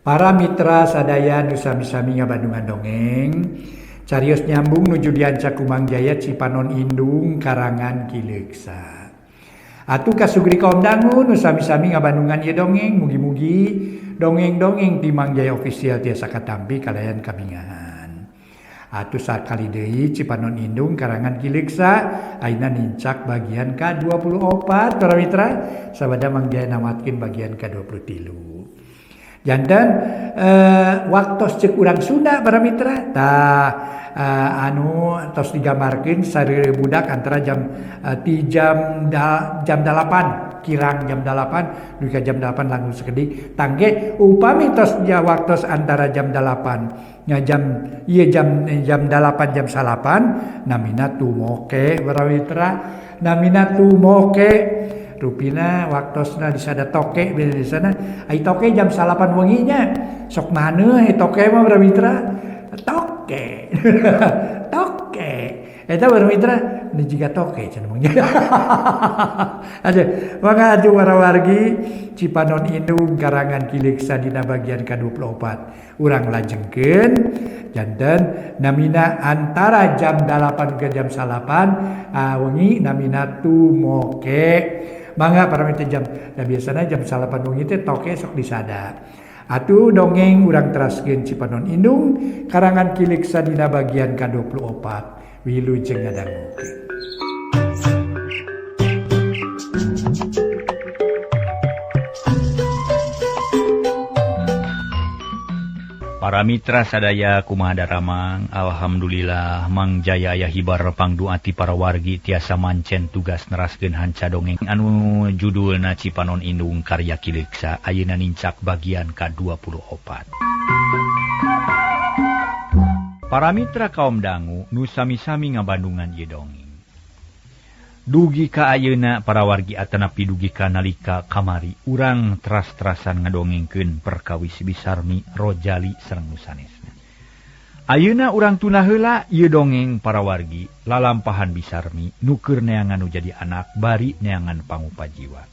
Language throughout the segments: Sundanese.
Para mitra sadaya nu sami-sami ngabandungan dongeng, carios nyambung nuju dianca Kumang Jaya Cipanon Indung karangan Kileksa. Atuh kasugri kaum dangu nu sami-sami ngabandungan ye dongeng, mugi-mugi dongeng-dongeng di Mang Jaya official tiasa katampi kalayan kabingahan. Atuh sakali deui Cipanon Indung karangan Kileksa ayeuna nincak bagian ka-24 para mitra sabada Mang Jaya namatkeun bagian ka-23. Janten waktos cek urang Sunda para mitra anu tos digambarkeun sarere budak antara jam 8 kirang jam 8 duka jam 8 langsung sekedik tangge upami tos waktos antara jam 8 nya jam 8 jam 8 namina tumoke para mitra namina tumoke rupina waktosna disada toke di sana ai toke jam 8 wenginya sok maneuh toke mah para mitra toke toke eta para mitra nu jiga toke cenah mah aduh mangga atuh warawargi Cipanon Indung karangan Kileksa dina bagian ka-24 urang lajengkeun janten namina antara jam 8 ke jam 9 wengi namina tumoke. Mangga para mitra jam biasana jam 8 wengi teh toke sok disada. Atuh dongeng urang teraskeun Cipanon Indung karangan Kileksa dina bagian ka-24 wilujeng ngadangukeun. Para mitra sadaya kumaha daramang, alhamdulillah Mang Jaya aya hibar pangduati para wargi tiasa mancen tugas neraskeun hanca dongeng anu judulna Cipanon Indung karya Kileksa ayeuna nincak bagian ka-24. Para mitra kaum dangu nu sami-sami ngabandungan ieu dongeng. Dugi ka ayeuna para wargi atanapi dugi ka nalika kamari urang teras-terasan ngadongengkeun perkawis Bisarmi, Rojali sareng nu sanesna. Ayeuna urang tuna heula ieu dongeng para wargi lalampahan Bisarmi nu keur neangan nu jadi anak bari neangan pangupajiwa.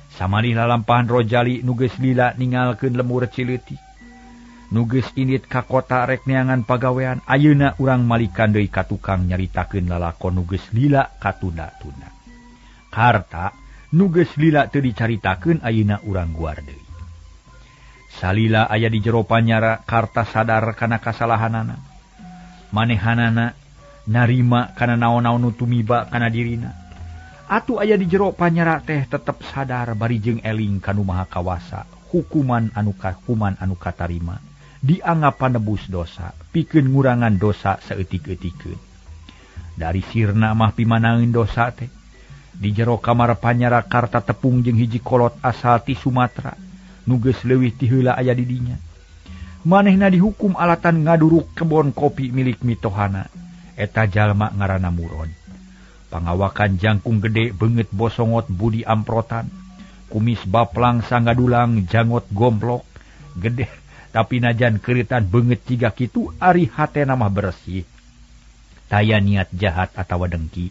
Samalih lalampahan Rojali nu geus lila ningalkeun lemur cileutik. Nu geus indit ka kota rek neangan pagawean ayeuna urang malikan deui ka tukang nyaritakeun lalakon nu geus lila katunda-tunda. Karta nu geus lila teu dicaritakeun ayeuna urang guar deui. Salila aya di jero panyara karta sadar kana kasalahanana. Manehanana narima kana naon-naon nu tumiba kana dirina. Atuh aya di jero panyara teh tetep sadar bari jeung eling kanu maha kawasa hukuman anu katarima. Dianggap panebus dosa, pikeun ngurangan dosa saeutik-eutikeun. Dari sirna mah pimanaeun dosa teh. Di jero kamar panyara karta tepung jeung hiji kolot asal ti Sumatera, nu geus leuwih ti heula aya di dinya. Manehna dihukum alatan ngaduruk kebon kopi milik mitohana, eta jalma ngaranna Muron. Pangawakan jangkung gede beungeut bosongot budi amprotan, kumis baplang sangadulang jangot gomplok, gede tapi najan keritan beungeut jiga kitu ari hatena mah bersih. Taya niat jahat atawa dengki.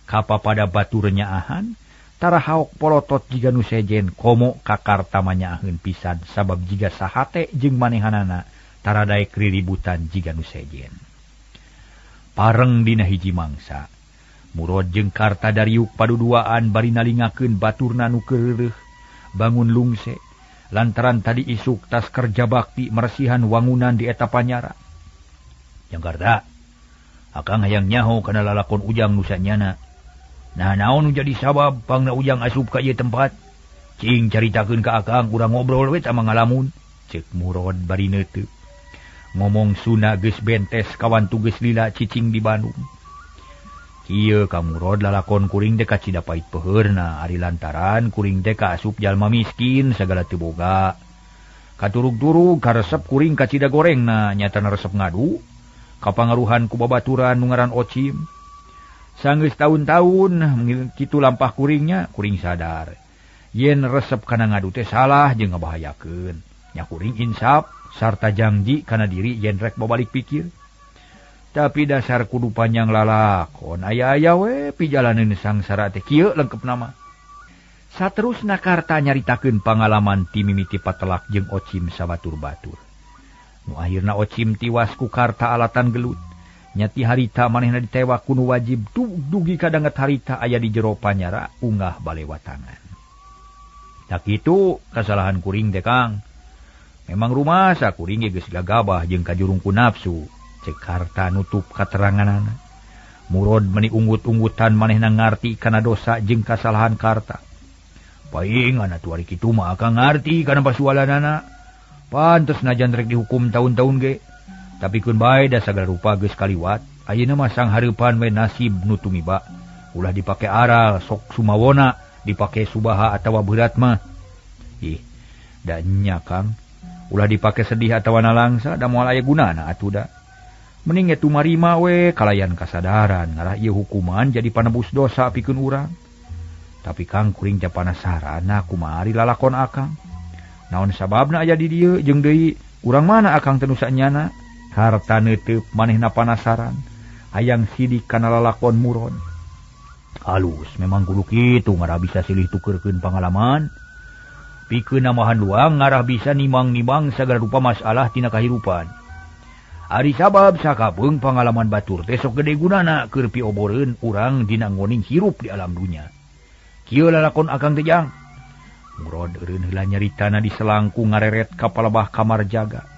Kapapada batur nyaahan, tara haok polotot jiga nu sejen komo kakarta manyaaheun pisan sabab jiga sahate jeung manehanana tara daek riributan jiga nu sejen. Pareng dina hiji mangsa, Murod jeung Karta dariuk paduduaan bari nalingakeun baturna nu keureuh bangun lungse. Lantaran tadi isuk tas kerja bakti meresihan wangunan di eta panyara. Yang Karta, akang hayang nyaho kana lalakon ujang nusanyana. Nah naon nu jadi sabab pangna ujang asup ka ieu tempat? Cing caritakeun ka akang urang ngobrol we sama ngalamun. Ceuk Murod bari neuteu. Ngomong Sunda geus bentes kawan tugas lila cicing di Bandung. Kieu ka Murod lalakon kuring teh kacida pait peheurna ari lantaran kuring teh kaasup jalma miskin sagala teu boga. Katurug-turug karesep kuring kacida gorengna nyatana resep ngadu kapangaruhan ku babaturan nu ngaran Ocim. Sanggeus taun-taun kitu lampah kuringnya kuring sadar yen resep kana ngadu teh salah jeung ngabahayakeun. Nya kuring insaf sarta janji kana diri yen rek babalik pikir. Tapi dasar kudu panjang lalakon aya-aya we pijalaneun sangsara teh kieu lengkep nama. Saterusna Karta nyaritakeun pangalaman ti mimiti patelak jeung Ocim sabatur-batur. Nu akhirna Ocim tiwas ku Karta alatan gelut. Nyati harita manehna ditewak kuno wajib dugi kadanget harita aya di jero panyara unggah balewatangan. Tak itu kesalahan kuring teh Kang. Memang rumasa kuring geus gagabah jeung kajurung ku nafsu. Cek Karta nutup kateranganana. Murod meni unggut-unggutan manehna ngarti kana dosa jeung kasalahan Karta. Paingan atuh ari kitu mah akang ngarti kana pasualanana. Pantes najan rek dihukum tahun-tahun ge. Tapi kun bae da sagala rupa geus kaliwat, ayeuna mah sang hareupan we nasib nu tumiba. Ulah dipake aral sok sumawona, dipake subaha atawa berat mah. Ih, da nya Kang. Ulah dipake sedih atawa nalangsa da moal aya gunana atuh da. Mending etu marima we kalayan kasadaran ngarah ieu hukuman jadi panebus dosa pikeun urang. Tapi Kang kuring teh panasaran kumaha ari lalakon akang. Naon sababna aya di dieu jeung deui urang mana akang teh nu sanyana? Karta neuteub manehna panasaran. Hayang sidik kana lalakon Murod. Halus memang kudu kitu ngarah bisa silih tukeurkeun pangalaman. Pikeun namahan luang ngarah bisa nimang-nimang sagala rupa masalah tina kahirupan. Ari sabab sakabeung pangalaman batur teh sok gede gunana keur pioboreun urang dina ngoning hirup di alam dunya. Kieu lalakon akang teh Jang. Murod eureun heula nyaritana di selangku ngareret ka palebah kamar jaga.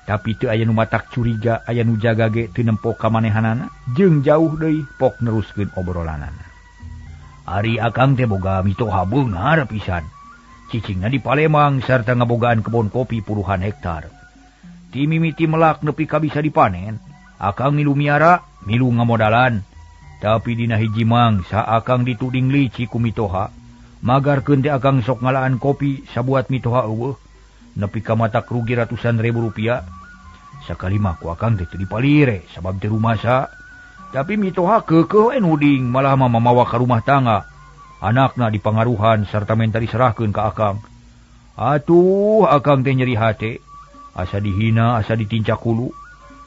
Tapi teu aya nu matak curiga aya nu jaga ge teu nempo ka manehanana jeung jauh deui pok neruskeun obrolanana. Ari akang teh boga mitoha beungar pisan. Cicingna di Palembang sarta ngabogaan kebon kopi puluhan hektar. Ti mimiti melak nepi ka bisa dipanen, akang milu miara, milu ngamodalan. Tapi dina hiji mangsa akang dituding lici ku mitoha. Magarkeun teh akang sok ngalaan kopi sabuat mitoha eueuh. Nepi ka matak rugi ratusan ribu rupiah. Sakali mah ku akang teh teu dipalire sabab teu rumasa. Tapi mitoha keukeuh we nuding malah mah mamawa ka rumah tangga. Anakna dipangaruhan sarta menta diserahkeun ka akang. Atuh akang teh nyeri hate. Asa dihina, asa ditincak hulu.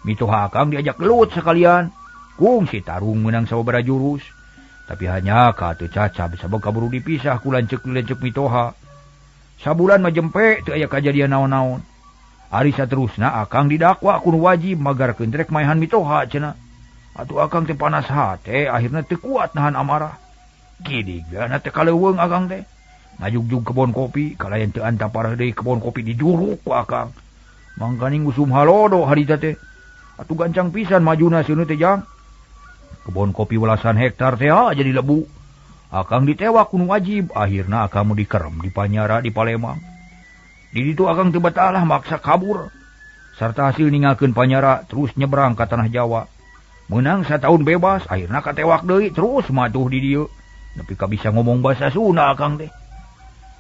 Mitoha akang diajak gelut sekalian. Kungsi tarung menang sababaraha jurus. Tapi hanya ka teu cacab sabab kaburu dipisah ku lanceuk-lanceuk mitoha. Sabulan mah jempe teu aya kajadian naon-naon. Ari saterusna akang didakwa kudu wajib magarkeun rek maehan mitoha cenah. Atuh akang teh panas hate akhirna teu kuat nahan amarah. Kidigana teh kaleuweung akang teh. Ngajugjug kebon kopi kalayan teu anta parah deui kebon kopi dijuruk ku akang. Mangkaning usum halodo harita teh. Atuh gancang pisan majuna seuneu teh Jang. Kebon kopi belasan hektar teh jadi lebu. Akang ditewak kudu wajib akhirna akang mau dikerem di Panyara di Palembang. Di ditu akang teu batalah maksa kabur. Sarta hasil ninggalkeun Panyara terus nyebrang ka tanah Jawa. Menang satahun bebas akhirna katewak deui terus matuh di dieu. Nepi ka bisa ngomong basa Sunda akang teh.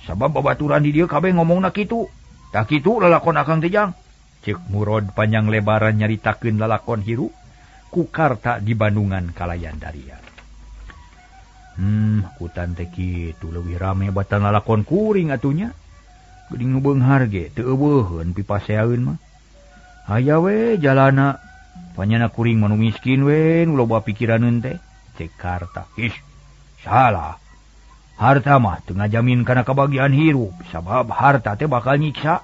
Sabab babaturan di dieu kabeh ngomongna kitu. Tak kitu lalakon akang teh Jang. Ceuk Murod panjang lebaran nyaritakeun lalakon hiru ku Karta di Bandungan kalayan daria. Kutan teh kitu leuwih rame batan lalakon kuring atunya. Geuning nu beunghar ge teu eueuheun pipaseaeun mah. Aya we jalana panyana kuring manu miskin we nu loba pikiraneun teh. Cek Karta. Ish, salah. Harta mah teu ngajamin kana kabagian hirup sabab harta teh bakal nyiksa.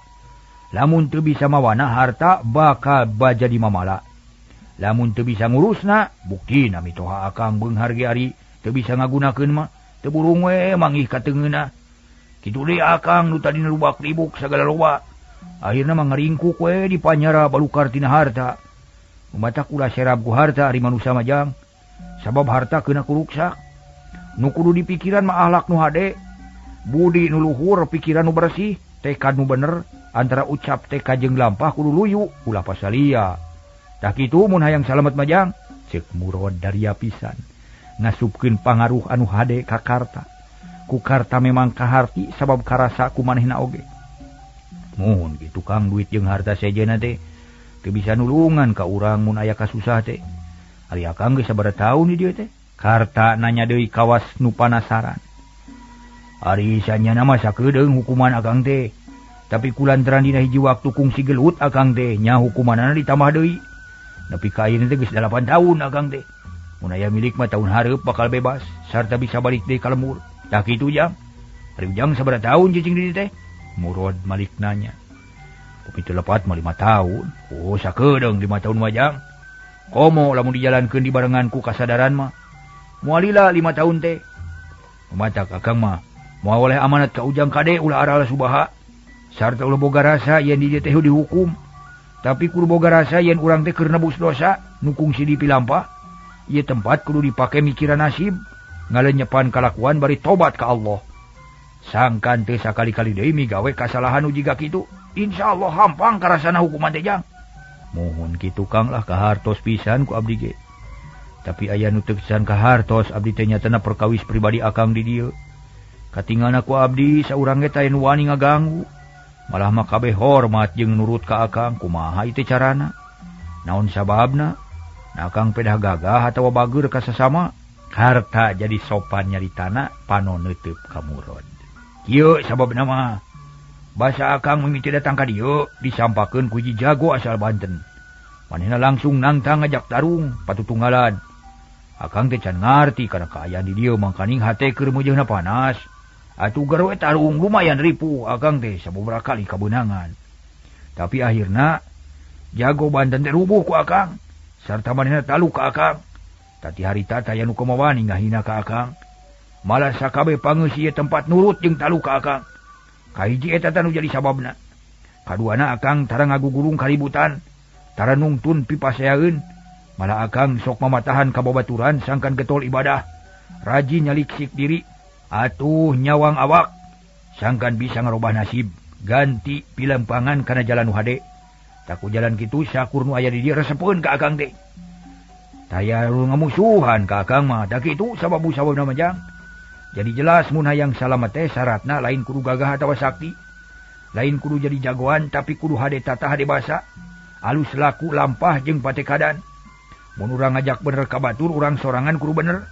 Lamun teu bisa mawana harta bakal bajadi mamala. Lamun teu bisa ngurusna buktina mitoha akang beunghar ge ari teu bisa ngagunakeun mah teu burung we manggih ka teungeuna. Kitu deui akang nu tadi rubak-ribuk sagala loba. Akhirna mah ngaringkuk we di Panyara balukar tina harta. Umatak ulah serab ku harta ari manusia mah Jang. Sabab harta keuna ku ruksak. Nu kudu dipikiran mah ahlak nu hade. Budi nu luhur, pikiran nu bersih, tekad nu bener, antara ucap teka jeung lampah kudu luyu, ulah pasalia. Tak kitu mun hayang salamet mah Jang, ceuk Murod daria pisan. Ngasupkeun pangaruh anu hade ka Karta. Ku Karta memang kaharti sabab karasa ku manehna oge. Mun kitu Kang duit jeung harta sejena teh teu bisa nulungan ka urang mun aya kasusah teh. Ari akang geus sabaraha taun di dieu teh? Karta nanya deui kawas nu panasaran. Ari sanyana mah sakedeung hukuman akang teh. Tapi kulantaran dina hiji waktu kungsi gelut akang teh nya hukumanana ditambah deui. Nepi ka ayeuna teh geus 8 tahun akang teh. Mun aya milik mah tahun hareup bakal bebas sarta bisa balik deui ka lembur. Tak kitu Jang. Ari ujang sabaraha tahun cicing di teh? Murod malik nanya. Kopi teu lepat mah 5 tahun. Oh, sakedeung 5 tahun wajang. Komo lamun dijalankeun di barenganku kasadaran mah. Moal lila 5 tahun teh. Matak akang mah moal oleh amanat ka ujang kade ulah aral subaha. Sarta ulah boga rasa yen di teh dihukum. Tapi kudu boga rasa yen urang teh keur nebus dosa nukung si dipilampah. Ieu tempat kudu dipake mikiran nasib, ngalenyepan kalakuan bari tobat ka Allah. Sangkan teh sakali-kali deui migawe kasalahan nu jiga kitu, insyaallah hampang karasana hukuman teh jang. Mohon kitu Kang lah kahartos pisan ku abdi ge. Tapi aya nu teu pisan kahartos abdi teh nyatana perkawis pribadi akang di dieu. Katinggalna ku abdi saurang ge teh nu wani ngaganggu. Malah mah kabeh hormat jeung nurut ka akang, kumaha ieu teh carana? Naon sababna? Na akang pedah gagah atawa bageur ka sasama, harta jadi sopan nyaritana panon neuteub ka murod. Kieu sababna mah basa akang mimiti datang ka dieu disampakeun ku hiji jago asal Banten. Manehna langsung nangtang ngajak tarung patutunggalan. Akang teh can ngarti kana kaayaan di dieu mangkaning hate keur meujeuhna panas. Atuh garwe tarung lumayan ripuh akang teh sababaraha kali kabeunangan. Tapi akhirna jago Banten teh rubuh ku akang. Sarta manehna talu ka akang. Tati harita taya nu kumawani ngahina ka akang. Malah sakabeh pangeus ieu tempat nurut jeung talu ka akang. Kahiji eta nu jadi sababna. Kaduana akang tara ngagugurung kaributan, tara nungtun pipaseaeun. Malah akang sok mamatahan ka babaturan sangkan getol ibadah. Rajin nyaliksik diri, atuh nyawang awak. Sangkan bisa ngarobah nasib, ganti pilempangan kana jalan nu hade. Taku jalan kitu sakur nu aya di dieu resepeun ka akang teh. Taya ngamusuhan ka akang mah, da kitu sabab-sababna mah jang. Jadi jelas mun hayang salamet teh syaratna lain kudu gagah atawa sakti. Lain kudu jadi jagoan tapi kudu hade tata hade basa. Alus laku lampah jeung patekadan. Mun urang ngajak bener ka batur urang sorangan kudu bener.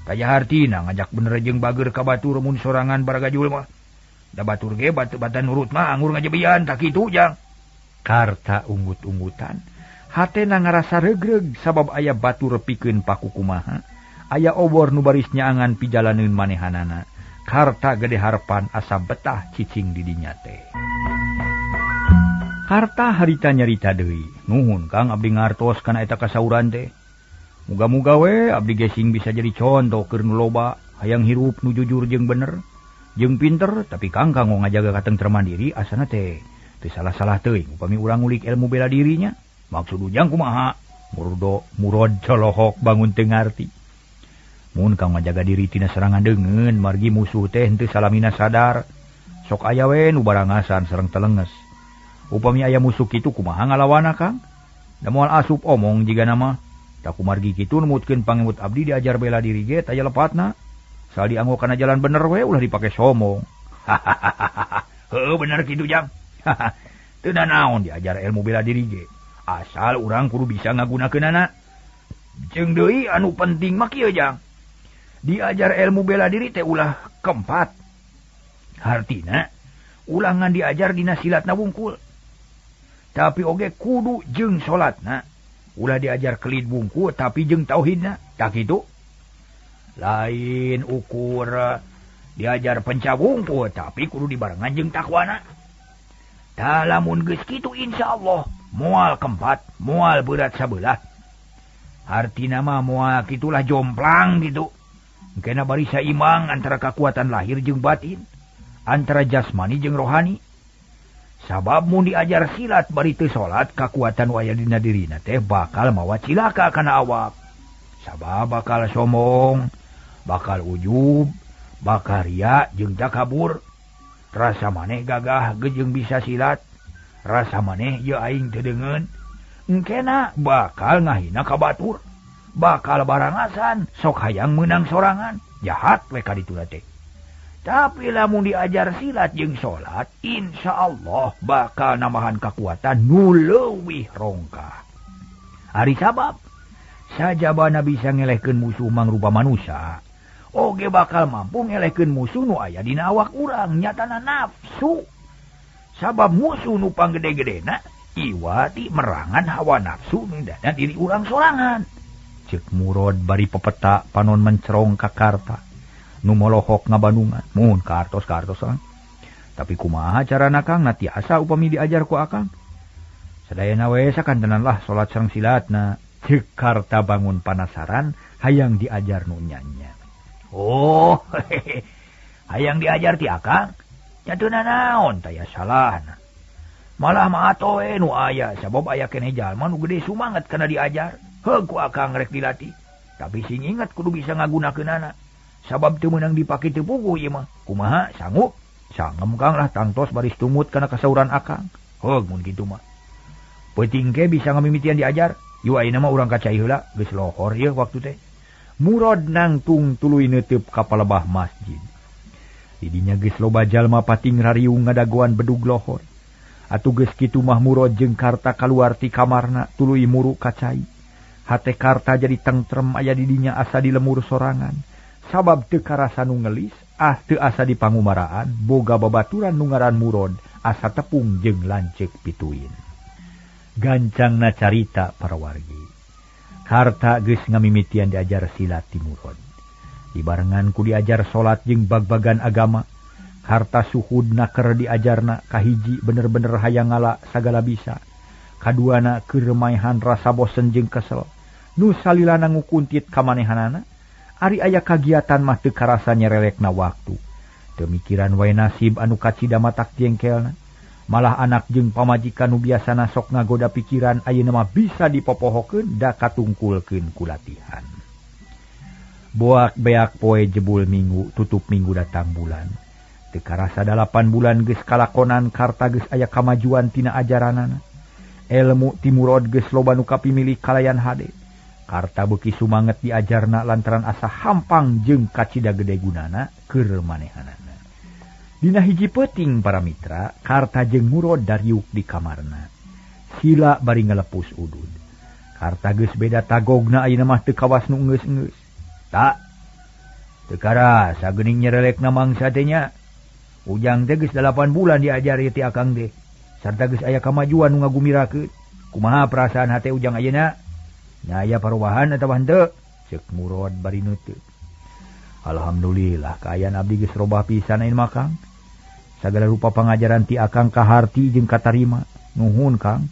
Taya hartina ngajak bener jeung bageur ka batur mun sorangan baragajul mah. Da batur ge batu-batan nurut mah anggur ngajebian tak kitu jang. Karta unggut-unggutan. Hatena ngarasa regreg sabab aya batur pikeun paku kumaha. Aya obor nu baris nyaangan pijalaneun manehanana. Karta gede harapan asa betah cicing di dinya teh. Karta harita nyarita deui. Nuhun Kang abdi ngartos kana eta kasauran teh. Muga-muga we abdi gesing bisa jadi contoh keur nu loba, hayang hirup nu jujur jeung bener, jeung pinter, tapi Kang kanggo ngajaga katengtreman diri asana teh teu salah-salah teuing upami urang ngulik ilmu bela dirinya. Maksud ujang kumaha? Murod colohok bangun teu ngarti. Mun Kang ngajaga diri tina serangan deungeun margi musuh teh henteu salamina sadar. Sok aya we nu barangasan sareng telenges. Upami aya musuh kitu kumaha ngalawana Kang? Da moal asup omong jiga nama. Tak kumargi kitu numutkeun pangemut abdi diajar bela diri ge taya lepatna. Sal dianggo kana jalan bener we ulah dipake somong. Heuh bener kitu jang. Teu da naon diajar ilmu bela diri ge. Asal urang kudu bisa ngagunakeunana. Jeung deui anu penting mah kieu jang. Diajar ilmu bela diri teh ulah keempat. Hartina ulah ngan diajar dina silatna wungkul. Tapi oge kudu jeung salatna. Ulah diajar kelid bungkul tapi jeung tauhidna. Tak kitu. Lain ukur diajar pencabungkul tapi kudu dibarengan jeung takwana. Da lamun geus kitu insyaallah moal keempat, moal berat sabelah. Hartina mah moal kitulah jomplang gitu. Kena bari saimbang antara kekuatan lahir jeung batin, antara jasmani jeung rohani. Sabab mun diajar silat bari teu salat, kekuatan aya dina dirina teh bakal mawa cilaka kana awak. Sabab bakal sombong, bakal ujub, bakal ria jeung takabur. Rasa maneh gagah jeung bisa silat, rasa maneh ieu aing teu deungeun. Engkena bakal ngahina ka batur, bakal barangasan sok hayang meunang sorangan, jahat we ka ditu teh. Tapi lamun diajar silat jeung salat, insyaallah bakal nambahan kekuatan nu leuwih rongkah. Ari sabab sajabana bisa ngelehkeun musuh mangrupa manusia, oge bakal mampu ngelehkeun musuh nu aya dina awak urang nyatana nafsu. Sabab musuh nu panggede-gedena iwati merangan hawa nafsu nu dana diri urang sorangan. Ceuk Murod bari pepeta panon mencerong ka Karta. nu molohok ngabandungan mun kartos tapi kumaha carana Kang na tiasa upami diajar ku akang sadayana we sakantenan lah salat sareng silatna ceuk Karta bangun panasaran hayang diajar nu nyanya oh hayang diajar ti akang nyadeuna naon taya salahna malah maato nu aya sabab aya keneh jalma nu gede sumanget kana diajar heug ku akang rek dilatih tapi sing inget kudu bisa ngagunakeunana sabab teu meunang dipake teu puguh ieu mah kumaha sanggup sangem Kang lah tangtos baris tumut kana kasauran akang heug mun kitu mah peuting ge bisa ngamimitian diajar yu ayeuna mah urang kacai heula geus lohor ieu waktu teh Murod nangtung tuluy neuteub ka palebah masjid didinya geus loba jalma pating rariung ngadagoan bedug lohor atuh geus kitu mah Murod jeung Karta kaluar ti kamarna tuluy muru kacai hate Karta jadi tentrem aya didinya asa dilemur sorangan sabab teu karasa nu ngelis teu asa dipangumaraan boga babaturan nu ngaran Murod asa tepung jeung lanceuk pituin gancangna carita para wargi Karta geus ngamimitian diajar silat ti Murod dibarengan ku diajar salat jeung bag-bagan agama Karta suhudna keur diajarna kahiji bener-bener hayang ngala sagala bisa kaduana keur maehan rasa bosen jeung kesel nu salilana ngukuntit kamanehanana ari aya kagiatan mah teu karasa nyerelekna waktu teu mikiran wae nasib anu kacida matak jengkelna malah anak jeung pamajikan nu biasana sok ngagoda pikiran ayeuna mah bisa dipopohokeun da katungkulkeun ku latihan boak beak poe jebul minggu tutup minggu datang bulan teu karasa 8 bulan geus kalakonan Karta geus aya kamajuan tina ajaranana ilmu ti Murod geus loba nu kapimilih kalayan hade Karta beuki sumanget diajarna lantaran asa hampang jeung kacida gede gunana keur manehanana dina hiji peuting para mitra Karta jeung Murod dariuk di kamarna sila bari ngalepus udud Karta geus beda tagogna ayeuna mah teu kawas nu geus-geus tak teu karasa geuning nyerelekna mangsa teh nya ujang teh geus 8 bulan diajar ti akang teh sarta geus aya kamajuan nu ngagumirakeun kumaha perasaan hate ujang ayeuna nya aya parubahan atawa henteu ceuk Murod bari neuteuk alhamdulillah kaayaan abdi geus robah pisan ayeuna mah Kang sagala rupa pangajaran ti akang kaharti jeung katarima nuhun Kang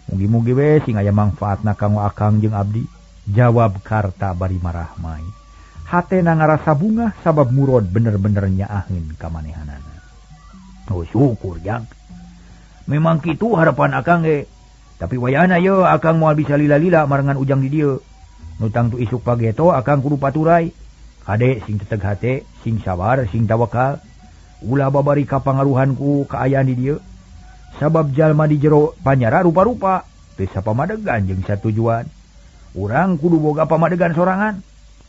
mugi-mugi we sing aya mangfaatna kanggo akang jeung abdi jawab Karta bari marahmai hatena ngarasa bunga sabab Murod bener-bener nyaaheun kamanehanana oh syukur jang memang kitu harapan akang ge tapi wayana ye akang moal bisa lila-lila marengan ujang di dieu nu tangtu isuk pageto akang kudu paturai kade sing teteg hate sing sabar sing tawakal ulah babari kapangaruhanku kaayaan di dieu sabab jalma di jero panyara rupa-rupa teu sapamadegan jeung satujuan urang kudu boga pamadegan sorangan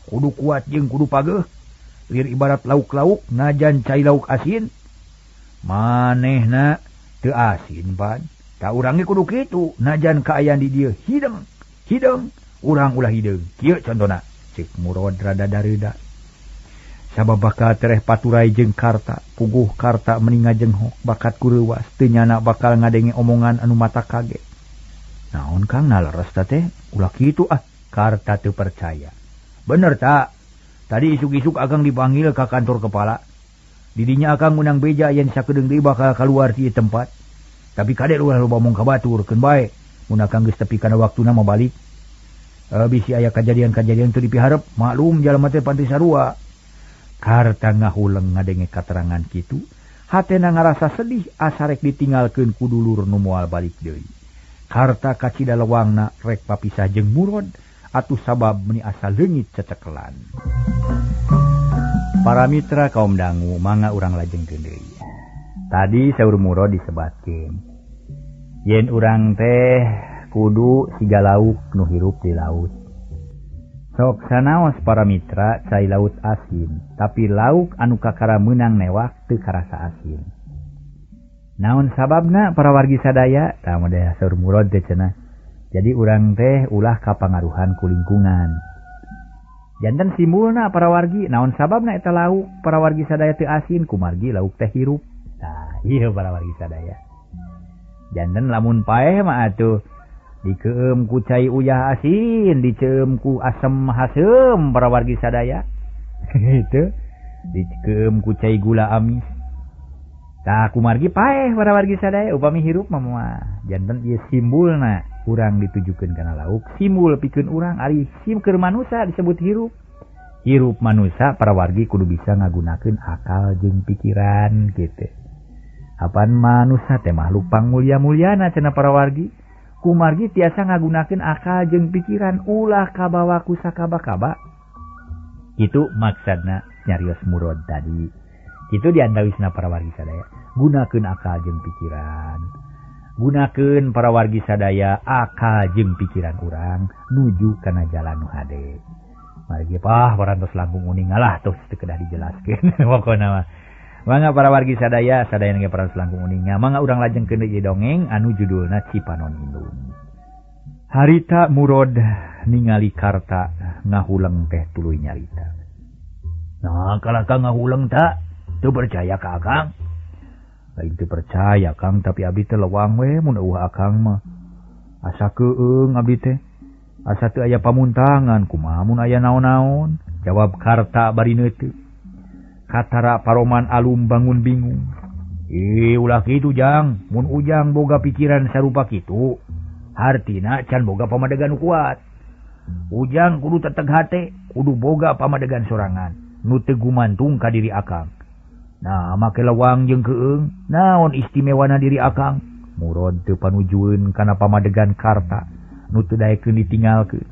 kudu kuat jeung kudu pageuh lir ibarat lauk-lauk najan cai lauk asin manehna teu asin pan tak urang ge kudu kitu najan kaayaan di dieu hideung urang ulah hideung kieu contona ceuk Murod rada dareuda sabab bakal tereh paturai jeung Karta puguh Karta meni ngajenghok bakat kureuwas teu nyana bakal ngadenge omongan anu mata kaget naon Kang naleres teh ulah kitu Karta teu percaya bener tak tadi isuk-isuk akang dipanggil ka kantor kepala didinya akang menang beja yen sakedeung deui bakal kaluar ti tempat tapi kade ulah loba mong kabaturkeun bae mun akang geus tepi kana waktuna mah balik bisi aya kajadian-kajadian teu dipiharep maklum jalma teh panti sarua Karta ngahuleng ngadenge katerangan kitu hatena ngarasa sedih asa rek ditinggalkeun ku dulur nu moal balik deui Karta kacida lewangna rek papisah jeung Murod atuh sabab meuni asa leungit cecekelan para mitra kaum dangu mangga urang lajengkeun deui tadi saur Murod disebatkeun yen urang teh kudu siga lauk nu hirup di laut sok sanaos para mitra cai laut asin tapi lauk anu kakara meunang newak teu karasa asin naon sababna para wargi sadaya tah mah saur Murod teh cenah jadi urang teh ulah kapangaruhan ku lingkungan janten simbulna para wargi naon sababna eta lauk para wargi sadaya teu asin kumargi lauk teh hirup nah ieu para wargi sadaya janten lamun paeh mah atuh dikeum ku cai uyah asin diceum ku asem haseum para wargi sadaya itu Dikeum ku cai gula amis. Tah kumargi paeh para wargi sadaya upami hirup mah janten ieu simbulna urang ditujukeun kana lauk, simbol pikeun urang ari sim keur manusa disebut hirup. Hirup manusa para wargi kudu bisa ngagunakeun akal jeung pikiran kitu. Apaan manusa teh makhluk pangulya-mulyana cenah para wargi. Kumargi tiasa ngagunakeun akal jeung pikiran ulah kabawa ku sakaba-kaba. Kitu maksudna nyarios murod tadi. Kitu diandawisna para wargi sadaya. Gunakeun akal jeung pikiran. Gunakeun para wargi sadaya akal jeung pikiran urang nuju kana jalan nu hade. Margi pah parantos langkung uning ngalah tos teu kedah dijelaskeun pokona mah. Mangga para wargi sadaya ge parantos langkung uning. Mangga urang lajengkeun ieu dongeng anu judulna Cipanon Indung. Harita murod ningali karta ngahuleng teh tuluy nyarita. Nah, kalaka ngahuleng tak teu percaya ka Akang. Lain teu percaya Kang, tapi abdi teh lewang we mun eueuh Akang mah. Asa keueung abdi teh. Asa teu aya pamuntangan kumaha mun aya naon-naon. Jawab karta bari neuteu. Katara paroman alum bangun bingung. Ulah kitu Jang, mun ujang boga pikiran sarupa kitu, hartina can boga pamadegan kuat. Ujang kudu teteg hate, kudu boga pamadegan sorangan, nu teu gumantung ka diri Akang. Nah, make lewang jeung keueung, naon istimewana diri Akang? Murod teu panujueun kana pamadegan karta, nu teu daekeun ditinggalkeun.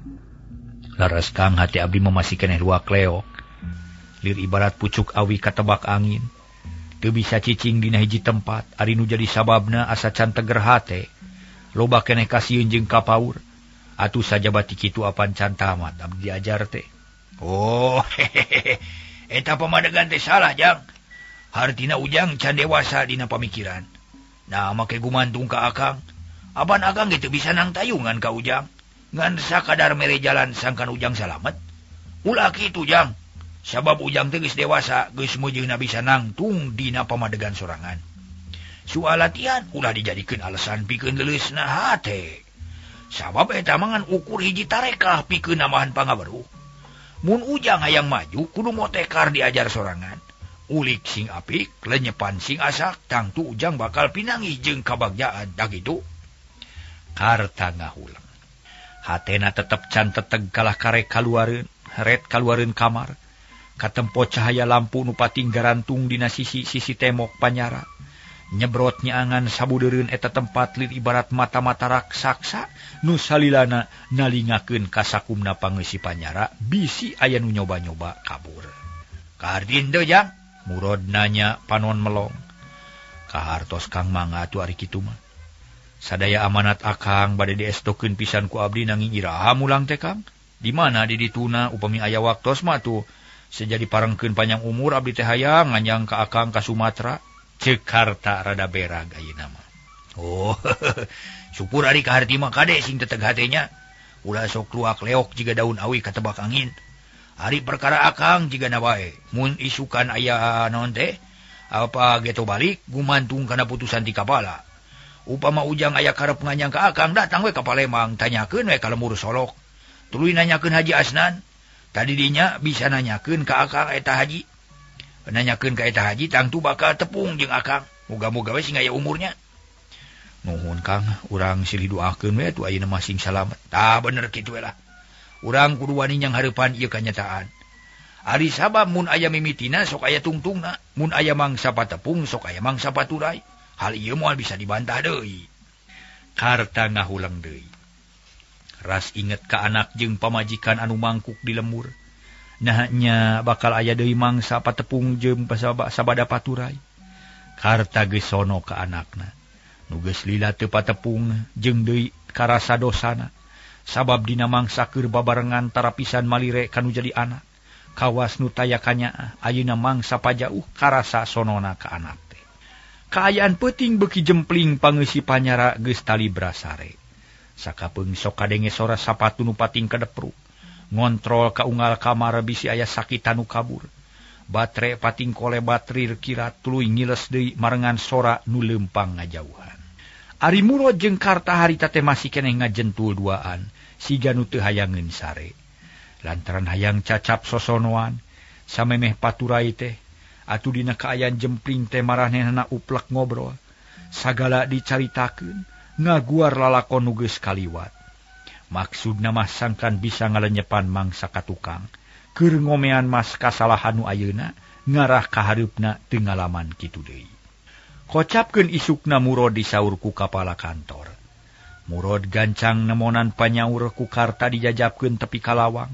Laras Kang hati abdi masih keneh dua kleok. Lir ibarat pucuk awi katebak angin. Teu bisa cicing dina hiji tempat, ari nu jadi sababna asa can teger hate. Loba keneh kasieun jeung kapaur. Atuh saja bati kitu apan can tamat abdi diajar teh. Oh, hehehe. Eta pamadegan teh salah Jang. Hartina ujang can dewasa dina pamikiran. Nah, make gumantung ka Akang. Apan Akang gitu bisa nang tayungan ka ujang. Ngan sakadar mere jalan sangkan ujang salamet. Ulah kitu Jang. Sabab ujang teh geus dewasa, geus meujeuhna bisa nangtung dina pamadegan sorangan. Soal latihan ulah dijadikeun alasan pikeun leuleusna hate. Sabab eta mangan ukur hiji tarekah pikeun namahan pangaberuh. Mun ujang hayang maju kudu motekar diajar sorangan. Ulik sing apik, lenyepan sing asak, tangtu ujang bakal pinangih jeung kabagjaan da kitu. Karta ngahulang. Hatena tetep can teteg kalah karek kaluareun, ret kaluareun kamar. Katempo cahaya lampu nu pating garantung dina sisi-sisi temok panyara. Nyebrot nyaangan sabudeureun eta tempat lir ibarat mata-mata raksasa nu salilana nalingakeun ka sakumna pangeussi panyara bisi aya nu nyoba-nyoba kabur. Kahardin teu Jang? Murod nanya panon melong. Kahartos Kang mangga atuh ari kitu mah. Sadaya amanat Akang bade diestokeun pisan ku abdi nanging iraha mulang teh Kang. Di mana di dituna upami aya waktos mah tuh sejadi parengkeun panjang umur abdi teh hayang nganyang ka Akang ka Sumatera. Ceuk karta rada berag ayeuna mah. Oh, syukur ari kaharti mah kade sing teteg hatenya. Ulah sok luak leok jiga daun awi katebak angin. Ari perkara Akang jigana wae. Mun isukan aya naon teh apa geto balik gumantung kana putusan ti kapala. Upama ujang aya karep nganyang ka Akang datang we ka Palembang tanyakeun we ka Lemur Solok. Tuluy nanyakeun Haji Asnan. Tadi dinya bisa nanyakeun ka Akang eta haji. Nanyakeun ka eta haji tangtu bakal tepung jeung Akang. Moga-moga we sing aya umurnya. Nuhun Kang, urang silih doakeun we atuh ayeuna mah sing salamet. Tah bener kitu we lah. Urang kudu wani nyang hareupan ieu kanyataan. Ari sabab mun aya mimitina sok aya tungtungna, mun aya mangsa patepung sok aya mangsa paturai. Hal ieu moal bisa dibantah deui. Karta ngahulang deui. Ras inget ka anak jeung pamajikan anu mangkuk di lembur. Nahnya bakal aya deui mangsa patepung jeung sabada paturai. Karta geus sono ka anakna. Nu geus lila teu patepung jeung deui karasa dosana. Sabab dina mangsa keur babarengan tarapisan malire kanu jadi anak. Kawas nu tayakanya ayeuna mangsa pajauh karasa sonona ka anak teh. Kaayaan peuting beuki jempling pangeussi panyara geus tali brasare. Sakapeung sok kadenge sora sapatu nu pating kadepruk. Ngontrol ka unggal kamar bisi aya sakitan nu kabur. Batre pating kole batrir kira tuluy ngiles deui marengan sora nu leumpang ngajauhan. Ari Murod jeung Karta harita teh masih keneh ngajentul duaan, siga nu teu hayangeun sare. Lantaran hayang cacap sosonoan, Samemeh paturai teh, atuh dina kaayaan jempling teh maranehanana uplek ngobrol. Sagala dicaritakeun, ngaguar lalakon nu geus kaliwat. Maksudna mah sangkan bisa ngalenyepan mangsa ka tukang. Keur ngomean mas kasalahan nu ayeuna, ngarah ka hareupna teu ngalaman kitu deui. Kocapkeun isukna Murod disaur ku kapala kantor. Murod gancang nemonan panyaur ku karta dijajabkeun tepi kalawang.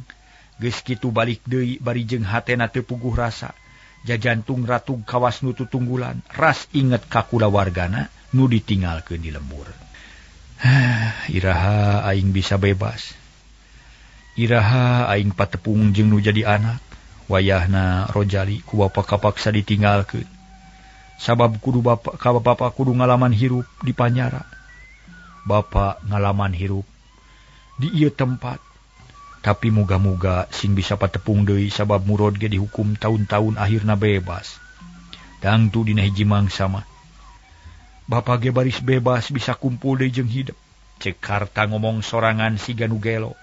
Geus kitu balik deui bari jeung hatena teu puguh rasa. Jajantung ratug kawas nu tutunggulan, ras inget ka kulawargana nu ditinggalkeun di lembur. Iraha aing bisa bebas. Iraha aing patepung jeung nu jadi anak. Wayahna Rojali ku bapa kapaksa ditinggalkeun. Sabab kudu bapa kudu ngalaman hirup di Panyara. Bapa ngalaman hirup di ieu tempat. Tapi muga-muga sing bisa patepung deui sabab Murod ge dihukum tahun-tahun akhirna bebas. Dangtu dina hiji mangsa mah. Bapa ge baris bebas bisa kumpul deui jeung hidup. Cek Karta ngomong sorangan siga nu gelo.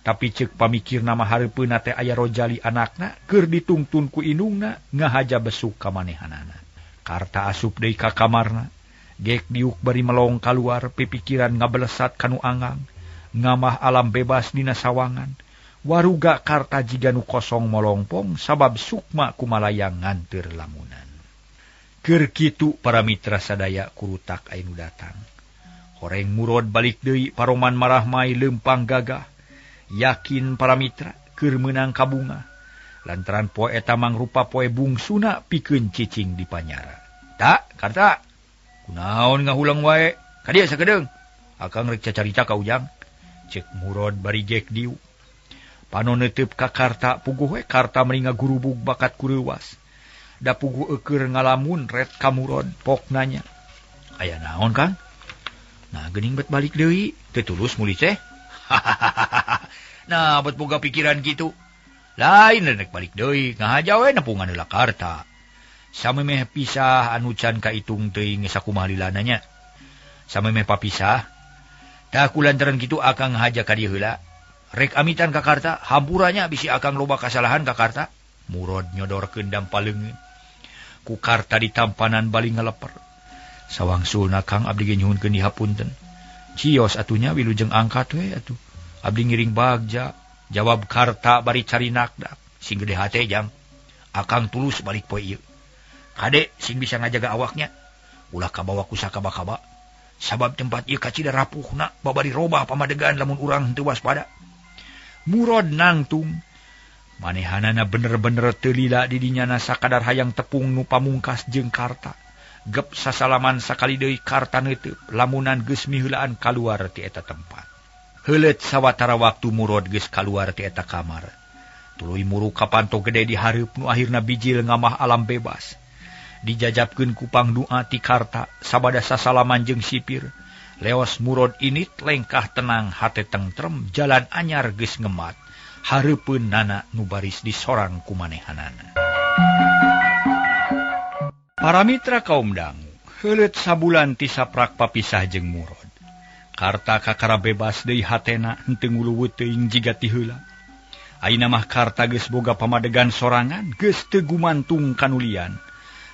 Tapi cek pamikirna mah hareupeuna teh aya Rojali anakna keur ditungtun ku indungna ngahaja besuk ka manehanana. Karta asup deui ka kamarna. Gek diuk bari melong kaluar pipikiran ngabelesat kanu anggang. Ngamah alam bebas dina sawangan. Waruga Karta jiga nu kosong molongpong sabab sukma kumalayang nganteur lamunan. Keur kitu para mitra sadaya kurutak anu datang. Horeng Murod balik deui paroman marahmai leumpang gagah. Yakin para mitra keur meunang kabunga. Lantaran poe eta mangrupa poe bungsuna pikeun cicing di Panyara. Tak, Karta. Kunaon ngahulang wae? Ka dieu sakedeung. Akang rek cacarita ka ujang. Cek Murod bari gek diu. Panon neuteup ka Karta puguh we Karta meuli ngagurubug bakat kureuwas. Da puguh eukeur ngalamun ret ka Murod pok nanya. Aya naon, Kang? Nah, geuning bet balik deui, teu tulus muli teh. Nah, bet boga pikiran kitu. Lain rek balik deui, ngahaja we nepungan heula Karta. Samemeh pisah anu can kaitung teuing geus sakumaha lilana nya. Samemeh papisah. Da kulantaran kitu akang ngahaja ka dieu heula. Rek amitan ka Karta, hampuranya bisi akang loba kasalahan ka Karta. Murod nyodorkeun dampaleungeun. Ku Karta ditampanan bali ngaleper. Sawangsulna Kang abdi ge nyuhunkeun dihapunten. Cios atunya wilujeng angkat we atuh. Abdi ngiring bagja. Jawab Karta bari cari nakdak. Sing gede hate jang. Akang tulus balik poe ieu. Kade sing bisa ngajaga awaknya. Ulah kabawa ku sakaba-kaba. Sabab tempat ieu kacida rapuhna babari robah pamadegan lamun urang teu waspada. Murod nangtung. Manehanana bener-bener teu lila di dinyana sakadar hayang tepung nu pamungkas jeung Karta. Gep sasalaman sakali deui Karta neuteup lamunan geus miheulaan kaluar ti eta tempat. Heuleut sawatara waktu Murod geus kaluar ti eta kamar. Tuluy muru kapanto gede di hareup nu akhirna bijil ngamah alam bebas. Dijajabkeun ku pangdoa ti Karta sabada sasalaman jeung sipir. Leos Murod init lengkah tenang hate tentrem jalan anyar geus ngemat. Hareupeun nana nu baris disorang ku manehanana. Para mitra kaum dangu, heuleut sabulan ti saprak papisah jeung Murod. Karta kakara bebas deui hatena henteu nguluwut teuing jiga ti heula. Ayeuna mah Karta geus boga pamadegan sorangan, geus teu gumantung kanulian.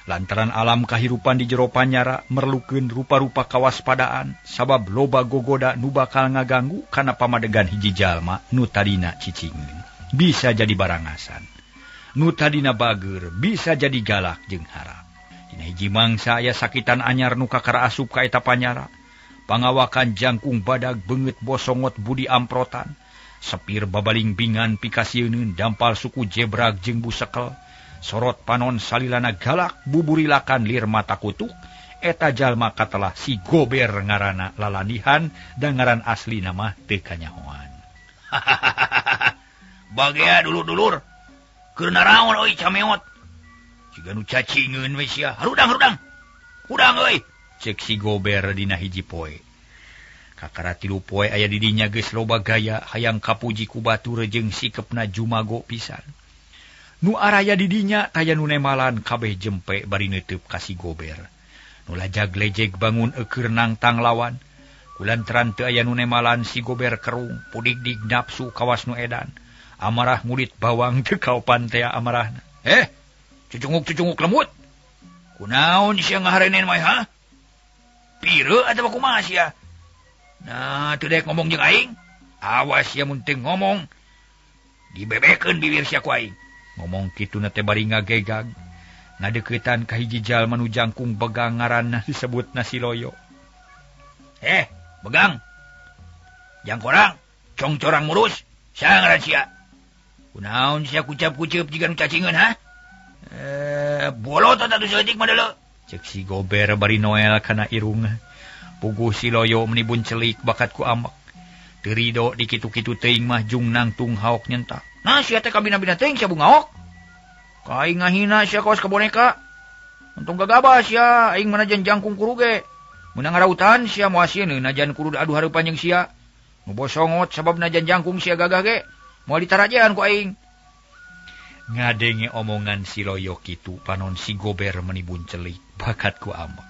Lantaran alam kahirupan di jero Panyara merlukeun rupa-rupa kawaspadaan sabab loba gogoda nu bakal ngaganggu kana pamadegan hiji jalma nu tadina cicingin. Bisa jadi barangasan. Nu tadina bageur bisa jadi galak jeung harap. Dina hiji mangsa aya sakitan anyar nu kakara asup ka eta Panyara. Pangawakan jangkung badag beungeut bosongot budi amprotan. Sepir babaling bingan pikasieun dampal suku jebrag jeung busekel. Sorot panon salilana galak buburilakan lir mata kutuk. Eta jalma katelah si Gober ngarana lalanihan dan ngaran asli nama teu kanyahoan. Bagea dulur-dulur. Keur naraon euy cameot. Siga nu cacingeun we sia. Harudang. Hudang euy. Cek si Gober dina hiji poe. Kakara 3 poe aya di dinya geus loba gaya hayang kapuji ku batur jeung sikepna jumago pisan. Nu araya di dinya taya nu nemalan kabeh jempe bari neuteup ka si Gober. Nu lajag-lejeg bangun eukeur nangtang lawan. Kulantaran teu aya nu nemalan si Gober kerung, pudig-dig nafsu kawas nu edan. Amarah murid bawang teu kaopan tea amarahna. cucunguk lemut. Kunaon sia ngaharenen mah ha? Pire atawa kumaha sia? Nah, teu daek ngomong jeung aing. Awas sia mun teu ngomong. Dibebekeun bibir sia ku aing. Ngomong kitu na teh bari ngagegag. Ngadeuketan ka hiji jalma nu jangkung begang ngaranna disebutna si Loyo. Begang. Jangkorang, congcorang murus, saha ngaran sia? Kunaon sia kucap-kuceup jiga nu cacingeun ha? Bolot atuh seutik mah deuleu. Cek si Gober bari noel kana irung. Puguh si Loyo menibun celik bakat ku amak. Teu ridho dikitu-kitu teuing mah jung nangtung haok nyentak. Nah, sia teh kabina-bina teuing sia bunga haok. Ka aing ngahina sia kaos ka boneka. Untung gagabah sia aing manajan jangkung kuru ge. Mun ngarautan sia moal sieun najan kudu adu hareupan jeung sia. Nu bosongot sabab najan jangkung sia gagah ge. Moal ditarajaan ku aing. Ngadenge omongan si Loyo kitu panon si Gober menibun celik bakat ku amak.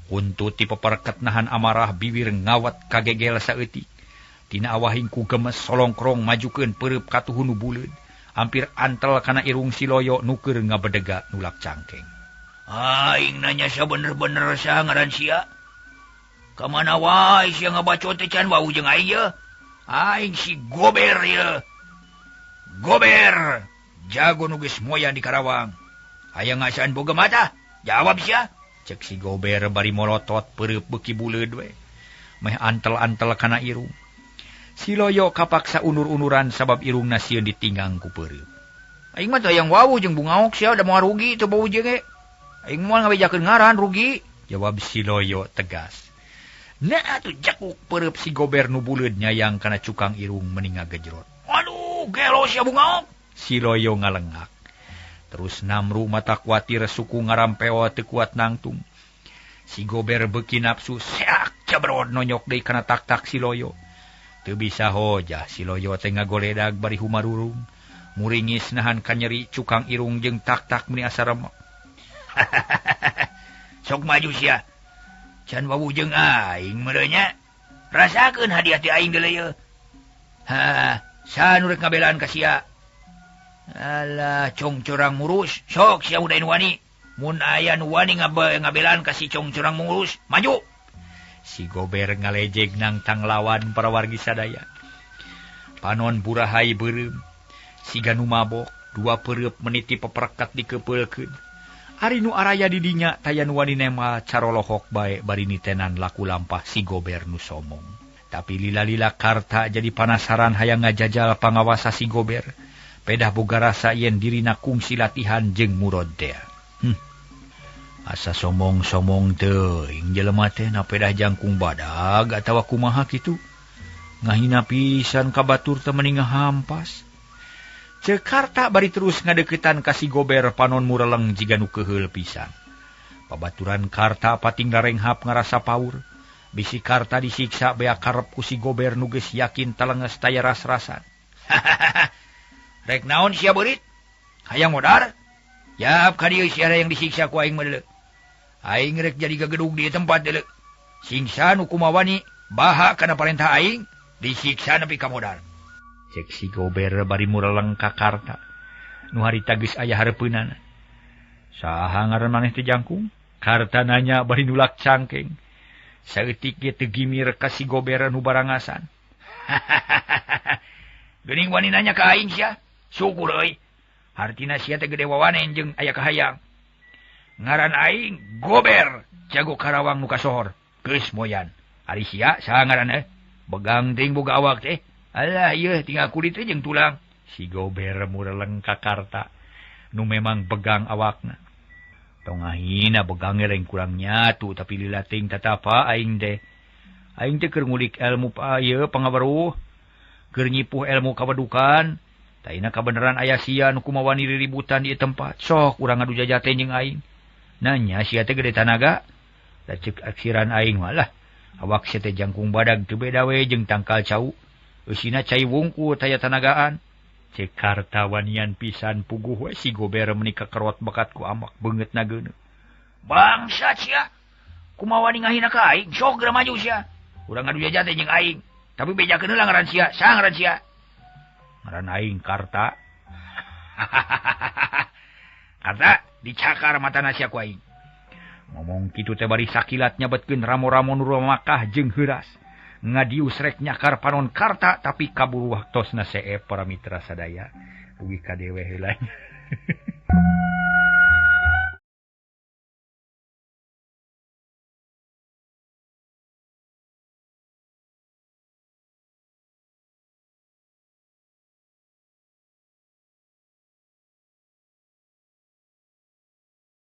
Untuk tipe perket nahan amarah bibir ngawat kagegel saeutik. Tina awahing ku gemes solongkrong majukeun peureub katuhun nu buleud. Hampir antel kana irung si Loyo nu keur ngabedega nulak cangkeng. Aing nanya sia bener-bener saha ngaran sia? Kamana wae sia ngabacot teh can wau jeung aing ye? Aing si Gober ye. Gober, jago nu geus moyan di Karawang. Aya ngasaan boga mata? Jawab sia. Cek si Gober bari molotot peureub beuki buleud we. Meh antel-antel kana irung. Si Loyo kapaksa unur-unuran sabab irungna sieun ditinggang ku peureub. Aing mah teu hayang wau jeung bungaok sia da moal rugi teu bau jeung ge. Aing moal ngabejakeun ngaran rugi. Jawab si Loyo tegas. Nah atuh jakuk peureub si Gober nu buleud nyayang kana cukang irung mending ngagejrot. Aduh, gelo sia bungaok. Si Loyo ngalengak. Terus namru mata kuatir suku ngarampeo teu kuat nangtung. Si Gober beuki nafsu seak cabrod nonyok deui kana tak-tak si Loyo. Teu bisa hojah si Loyo teh ngagoledag bari humarurung. Muringis nahan kanyeri cukang irung jeung tak-tak meni asa remek. Sok maju sia. Can wawu jeung aing meureun nya. Rasakeun hadiah ti aing deuleu ye. Saha nu rek ngabelaan ka sia? Alah, congcorang murus. Sok sia udah wani. Mun aya nu wani ngabelaan ka si congcorang murus, maju. Si Gober ngalejeg nangtang lawan para wargi sadaya. Panon burahai beureum. Siga nu mabok, dua peureub meniti peperkat dikepeulkeun. Ari nu araya di dinya taya nu wani nema carolohok bae bari nitenan laku lampah si Gober nu somong. Tapi lila-lila Karta jadi panasaran hayang ngajajal pangawasa si Gober. Pedah boga rasa yen dirina kungsi latihan jeung murod teh. Asa somong-somong teuing jelema teh na pedah jangkung badag atawa kumaha kitu. Ngahina pisan ka batur teh mending ngahampas. Ceuk Karta bari terus ngadeuketan ka si Gober panon mureleng jiga nu keheul pisan. Pabaturan Karta pating larenghap ngarasa paur. Bisi Karta disiksa bea karep ku si Gober nu geus yakin talenges taya ras-rasan. Rek naon sia beurit? Hayang modar? Yap ka dieu sia yang disiksa ku aing mah deuleu. Aing rek jadi gagedug di tempat deuleu. Singsa nu kumaha wani baha kana parentah aing disiksa nepi ka modar. Cek si Gober bari mureleng ka Karta. Nu harita geus aya hareupeunana. Saha ngaran maneh teh jangkung? Karta nanya bari nulak cangkeng. Saeutik ge teu gimir ka si Gober nu barangasan. Geuning wani nanya ka aing sia. Syukur euy. Hartina sia teh gede wawanen jeung aya kahayang. Ngaran aing Gober, jago Karawang nu kasohor. Geus moyan. Ari sia saha ngaranna? Begang teuing boga awak teh. Alah ieu tinggal kulit teh jeung tulang. Si Gober mureleng ka Karta. Nu memang begang awakna. Tongahina begang eleng kurang nyatu tapi lila teuing tatapa aing teh. Aing teh keur ngulik ilmu ieu pangaweruh. Keur nyipuh ilmu kabadukan. Taina kabeneran aya sia nu kumaha wani riributan di tempat. Sok urang ngadu jajah teh jeung aing. Nanya sia teh gede tanaga. Da ceuk aksiran aing malah awak sia teh jangkung badag teu beda we jeung tangkal cau. Eusina cai wungkul taya tanagaan. Cek Karta wanian pisan puguh we si Gober menika kerot bakat ku amak beungeut nageuneu. Bangsa sia. Kumaha wani ngahina ka aing? Sok geura maju sia. Urang ngadu jajah teh jeung aing. Tapi bejakeun heula ngaran sia. Saha ngaran sia? Ngaran aing Karta. Arta dicakar mata nasi aku aing. Ngomong kitu teh bari sakilat nyabetkeun ramo-ramo nu Makah jeung heuras. Ngadius rek nyakar panon karta tapi kabur waktosna seep para mitra sadaya. Dugi ka dewe heula.